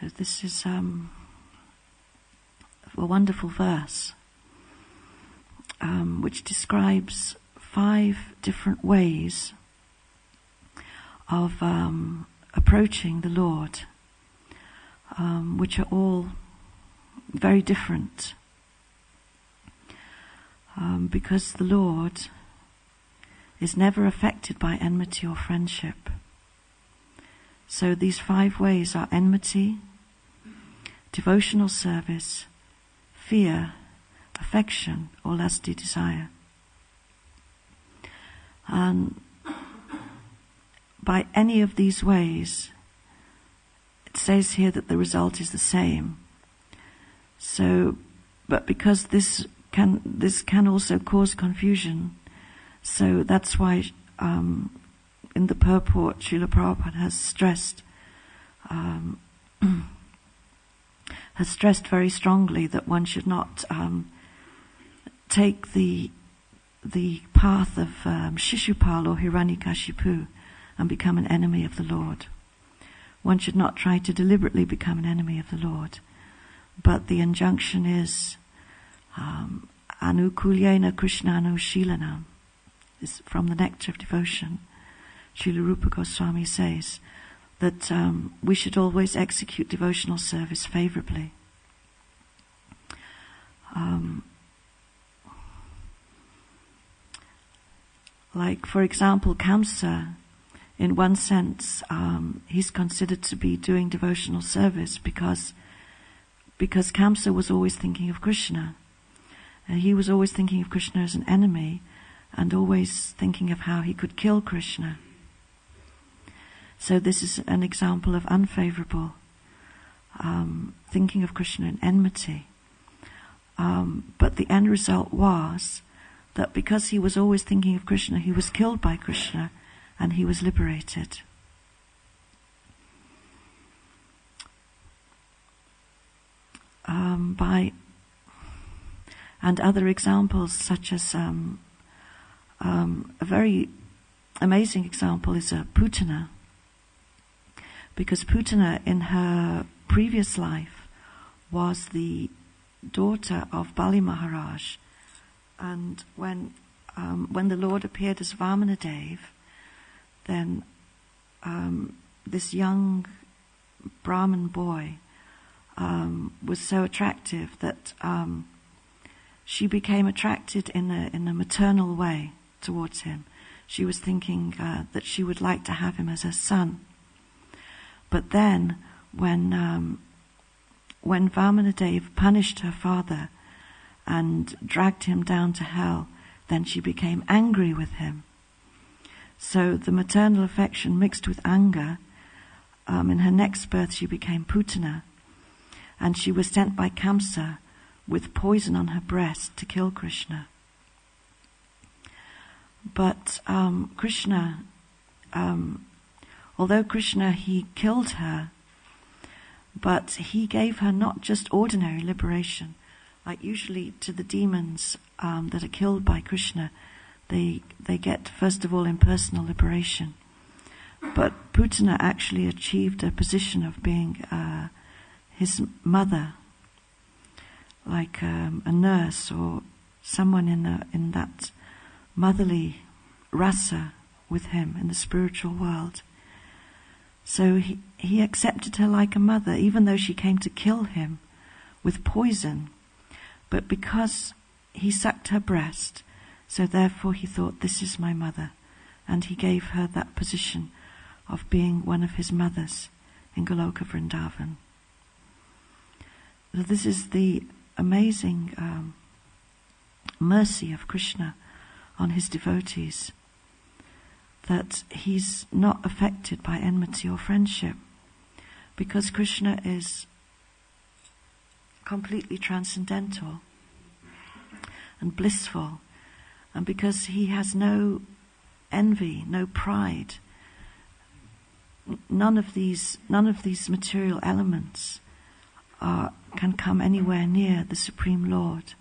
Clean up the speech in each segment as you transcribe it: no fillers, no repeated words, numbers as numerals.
So this is a wonderful verse which describes 5 different ways of approaching the Lord, which are all very different, because the Lord is never affected by enmity or friendship. So these 5 ways are enmity, devotional service, fear, affection, or lusty desire. And by any of these ways, it says here that the result is the same. So, but because this can also cause confusion, so that's why in the purport Srila Prabhupada has stressed very strongly that one should not take the path of Shishupal or Hiranyakashipu and become an enemy of the Lord. One should not try to deliberately become an enemy of the Lord. But the injunction is Anukulyena Krishnanu Shilanam. This is from the Nectar of Devotion. Srila Rupa Goswami says that we should always execute devotional service favorably. Like, for example, Kamsa, in one sense, he's considered to be doing devotional service because Kamsa was always thinking of Krishna. He was always thinking of Krishna as an enemy and always thinking of how he could kill Krishna. So this is an example of unfavorable thinking of Krishna in enmity. But the end result was that because he was always thinking of Krishna, he was killed by Krishna and he was liberated. And other examples, such as a very amazing example is Putana, because Putana in her previous life was the daughter of Bali Maharaj, and when the Lord appeared as Vamanadev, then this young Brahmin boy was so attractive that she became attracted in a maternal way towards him. She was thinking that she would like to have him as her son. But then, when Vamanadev punished her father and dragged him down to hell, then she became angry with him. So the maternal affection mixed with anger. In her next birth she became Putana, and she was sent by Kamsa with poison on her breast to kill Krishna. But Krishna, although Krishna, he killed her, but he gave her not just ordinary liberation. Like usually to the demons that are killed by Krishna, they get first of all impersonal liberation. But Putana actually achieved a position of being his mother, like a nurse or someone in that motherly rasa with him in the spiritual world. So he accepted her like a mother, even though she came to kill him with poison. But because he sucked her breast, so therefore he thought, this is my mother. And he gave her that position of being one of his mothers in Goloka Vrindavan. So this is the amazing mercy of Krishna on his devotees, that he's not affected by enmity or friendship, because Krishna is completely transcendental and blissful, and because he has no envy, no pride, none of these material elements can come anywhere near the Supreme Lord.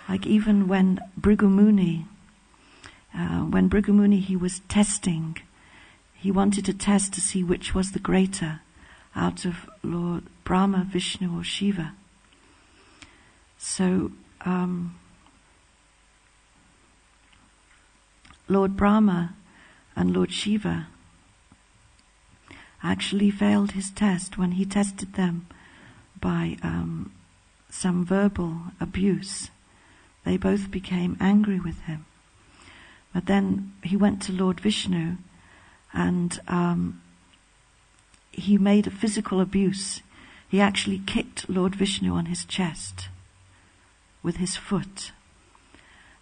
Like even when Bhrigu Muni he was testing he wanted to test to see which was the greater out of Lord Brahma, Vishnu or Shiva. So Lord Brahma and Lord Shiva actually failed his test when he tested them by some verbal abuse. They both became angry with him. But then he went to Lord Vishnu and he made a physical abuse. He actually kicked Lord Vishnu on his chest with his foot.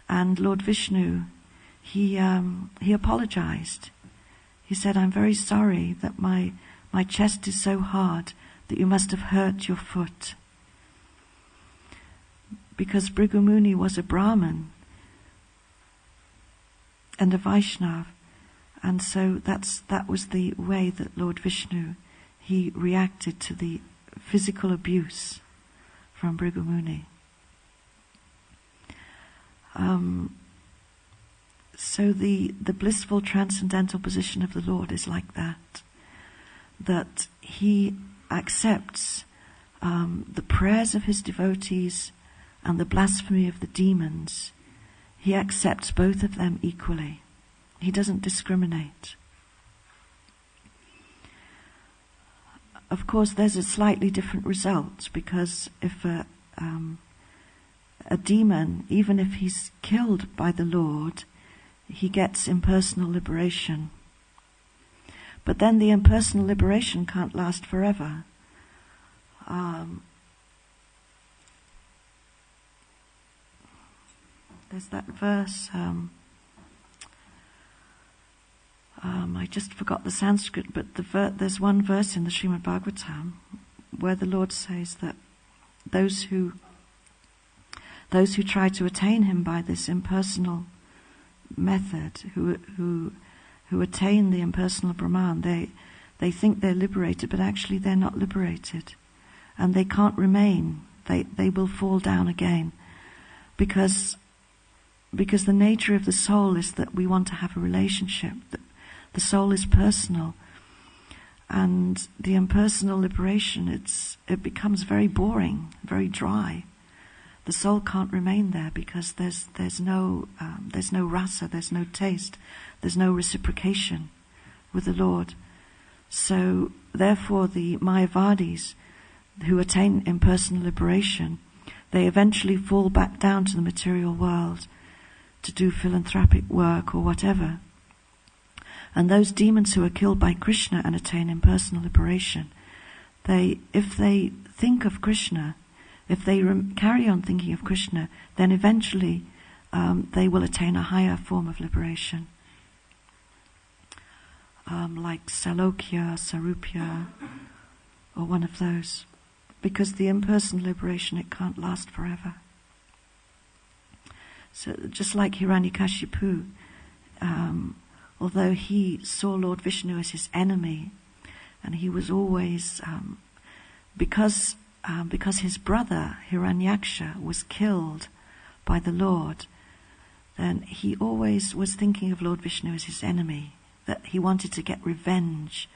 And Lord Vishnu, he apologized. He said, "I'm very sorry that my chest is so hard that you must have hurt your foot." Because Bhrigu Muni was a Brahmin and a Vaishnav, and so that was the way that Lord Vishnu, he reacted to the physical abuse from Bhrigu Muni. So the blissful transcendental position of the Lord is like that he accepts the prayers of his devotees and the blasphemy of the demons. He accepts both of them equally. He doesn't discriminate. Of course, there's a slightly different result, because if a demon, even if he's killed by the Lord, he gets impersonal liberation. But then the impersonal liberation can't last forever. There's that verse, I just forgot the Sanskrit, but there's one verse in the Srimad Bhagavatam where the Lord says that those who try to attain him by this impersonal method, who attain the impersonal Brahman, they think they're liberated, but actually they're not liberated, and they can't remain. They will fall down again, because the nature of the soul is that we want to have a relationship. That the soul is personal, and the impersonal liberation, it becomes very boring, very dry. The soul can't remain there because there's no rasa, there's no taste, there's no reciprocation with the Lord. So therefore the Mayavadis who attain impersonal liberation, they eventually fall back down to the material world to do philanthropic work or whatever. And those demons who are killed by Krishna and attain impersonal liberation, if they think of Krishna, if they carry on thinking of Krishna, then eventually they will attain a higher form of liberation. Like Salokya, Sarupya, or one of those. Because the impersonal liberation, it can't last forever. So just like Hiranyakashipu, although he saw Lord Vishnu as his enemy, and he was always, because his brother Hiranyaksha was killed by the Lord, then he always was thinking of Lord Vishnu as his enemy, that he wanted to get revenge.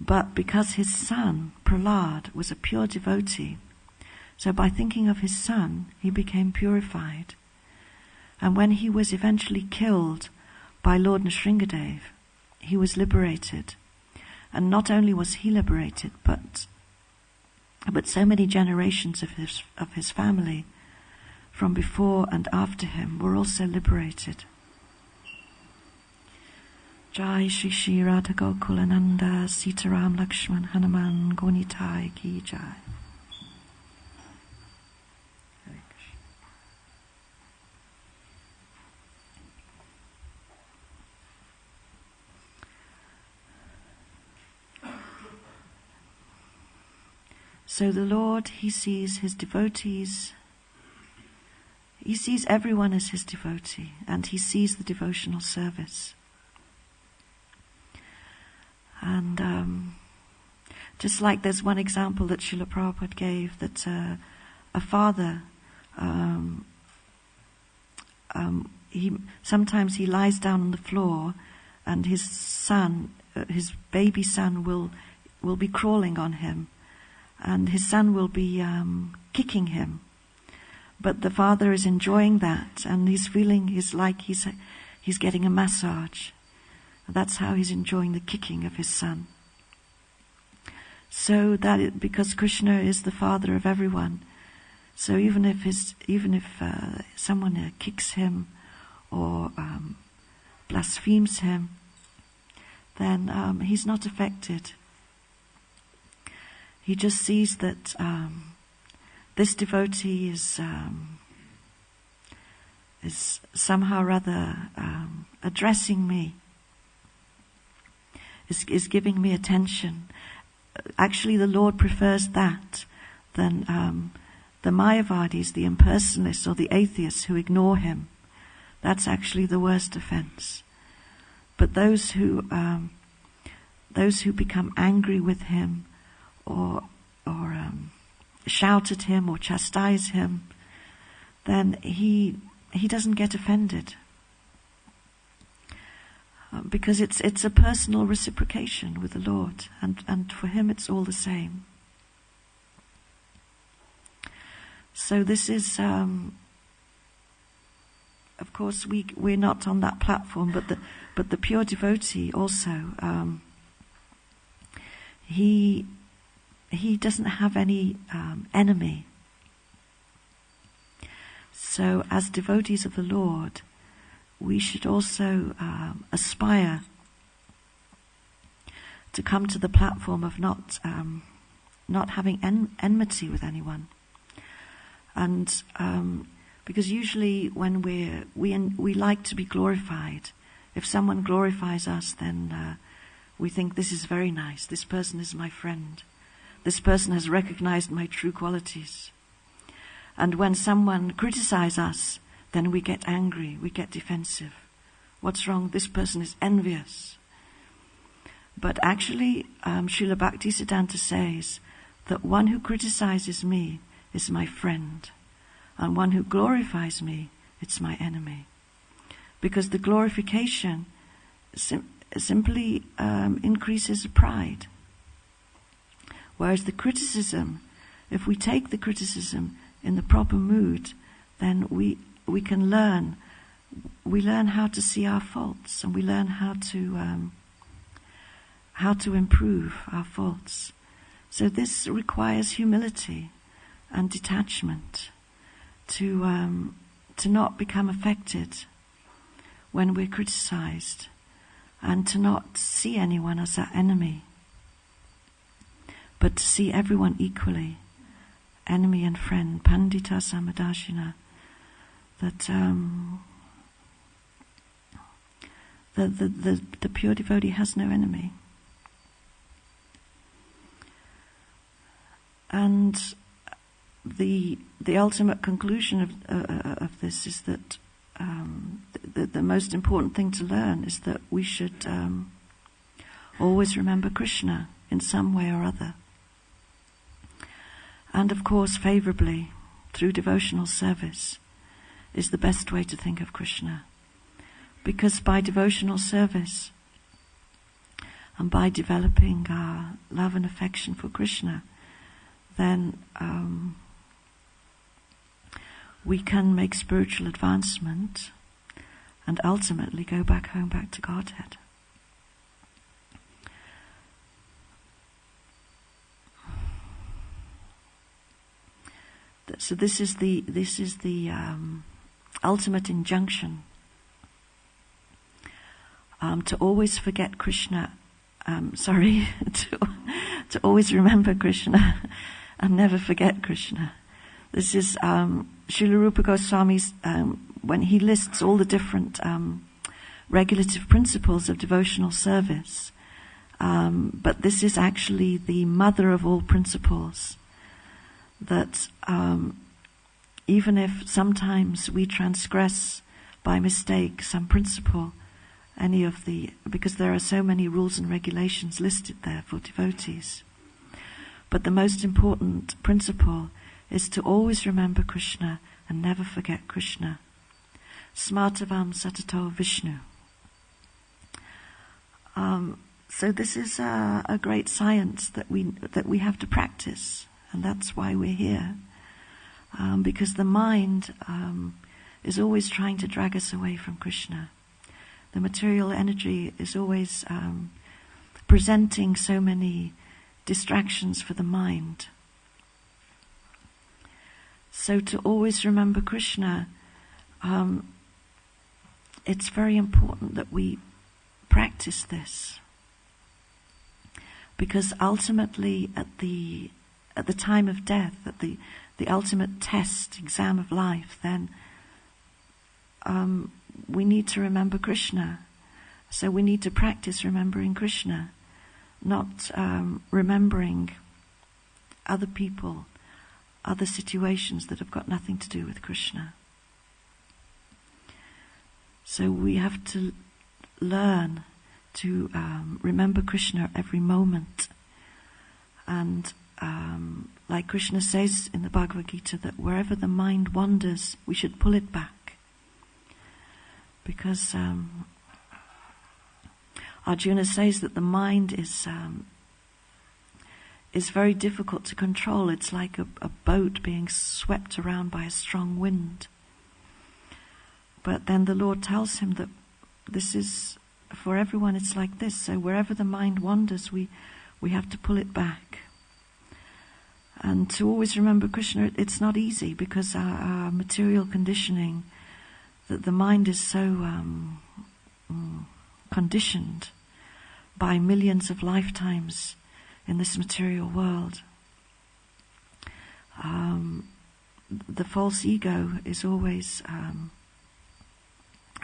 But because his son, Prahlad, was a pure devotee, so by thinking of his son, he became purified. And when he was eventually killed by Lord Nrsingadev, he was liberated. And not only was he liberated, but so many generations of his family from before and after him were also liberated. Jai Shri Shri Radha Gokulananda Sitaram Lakshman Hanuman Gonitai Ki Jai. So the Lord, he sees his devotees, he sees everyone as his devotee, and he sees the devotional service. And just like there's one example that Srila Prabhupada gave, that a father, sometimes he lies down on the floor, and his son, his baby son, will be crawling on him, and his son will be kicking him. But the father is enjoying that, and he's like he's getting a massage. That's how he's enjoying the kicking of his son. So because Krishna is the father of everyone, so even if someone kicks him or blasphemes him, then he's not affected. He just sees that this devotee is somehow or other addressing me, is giving me attention. Actually, the Lord prefers that than the Mayavadis, the impersonalists, or the atheists who ignore him. That's actually the worst offense. But those who become angry with him, or shout at him or chastise him, then he doesn't get offended, because it's a personal reciprocation with the Lord, and for him it's all the same. So this is, of course, we're not on that platform, but the pure devotee also, he doesn't have any enemy. So as devotees of the Lord, we should also aspire to come to the platform of not having enmity with anyone. And because usually when we like to be glorified, if someone glorifies us, then we think, this is very nice, this person is my friend, this person has recognized my true qualities. And when someone criticizes us, then we get angry, we get defensive. What's wrong? This person is envious. But actually, Srila Bhaktisiddhanta says that one who criticizes me is my friend, and one who glorifies me, it's my enemy. Because the glorification simply increases pride. Whereas the criticism, if we take the criticism in the proper mood, then we can learn. We learn how to see our faults, and we learn how to improve our faults. So this requires humility and detachment to not become affected when we're criticized, and to not see anyone as our enemy, but to see everyone equally, enemy and friend, pandita samadashina, that the pure devotee has no enemy. And the ultimate conclusion of this is that the most important thing to learn is that we should always remember Krishna in some way or other. And of course, favorably, through devotional service, is the best way to think of Krishna. Because by devotional service, and by developing our love and affection for Krishna, then we can make spiritual advancement and ultimately go back home, back to Godhead. So this is the ultimate injunction, to always forget Krishna. To always remember Krishna and never forget Krishna. This is Srila Rupa Goswami's when he lists all the different regulative principles of devotional service. But this is actually the mother of all principles. That even if sometimes we transgress by mistake some principle, because there are so many rules and regulations listed there for devotees. But the most important principle is to always remember Krishna and never forget Krishna. smartavam satato Vishnu. So this is a great science that we have to practice, and that's why we're here. Because the mind is always trying to drag us away from Krishna. The material energy is always presenting so many distractions for the mind. So to always remember Krishna, it's very important that we practice this. Because ultimately at the time of death, at the ultimate test, exam of life, then we need to remember Krishna. So we need to practice remembering Krishna, not remembering other people, other situations that have got nothing to do with Krishna. So we have to learn to remember Krishna every moment. And like Krishna says in the Bhagavad Gita, that wherever the mind wanders, we should pull it back. Because Arjuna says that the mind is very difficult to control. It's like a boat being swept around by a strong wind. But then the Lord tells him that this is, for everyone it's like this. So wherever the mind wanders, we have to pull it back. And to always remember Krishna, it's not easy, because our material conditioning, that the mind is so conditioned by millions of lifetimes in this material world. The false ego is always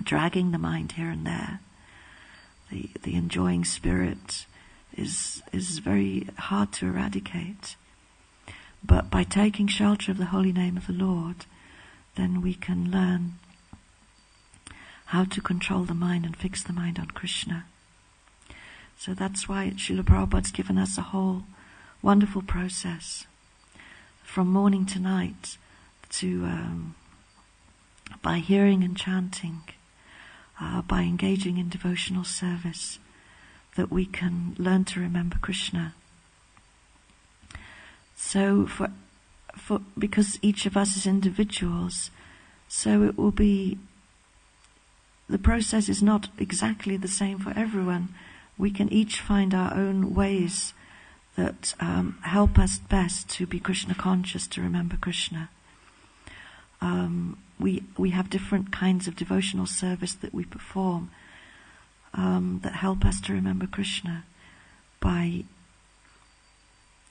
dragging the mind here and there. The enjoying spirit is very hard to eradicate. But by taking shelter of the holy name of the Lord, then we can learn how to control the mind and fix the mind on Krishna. So that's why Srila Prabhupada's given us a whole wonderful process from morning to night to by hearing and chanting, by engaging in devotional service, that we can learn to remember Krishna. So because each of us is individuals, so it will be, the process is not exactly the same for everyone. We can each find our own ways that help us best to be Krishna conscious, to remember Krishna. We have different kinds of devotional service that we perform that help us to remember Krishna.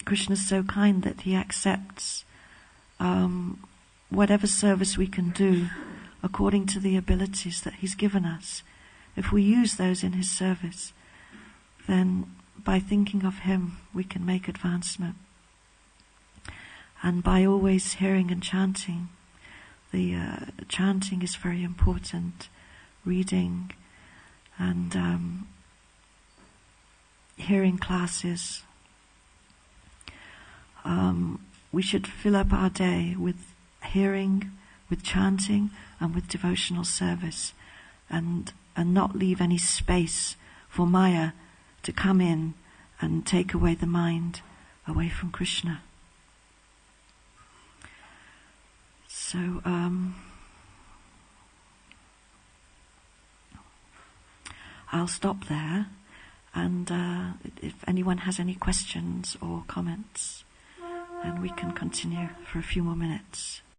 Krishna's so kind that he accepts whatever service we can do according to the abilities that he's given us. If we use those in his service, then by thinking of him we can make advancement. And by always hearing and chanting, the chanting is very important, reading and hearing classes. We should fill up our day with hearing, with chanting, and with devotional service, and not leave any space for Maya to come in and take away the mind away from Krishna. So I'll stop there, and if anyone has any questions or comments, then we can continue for a few more minutes.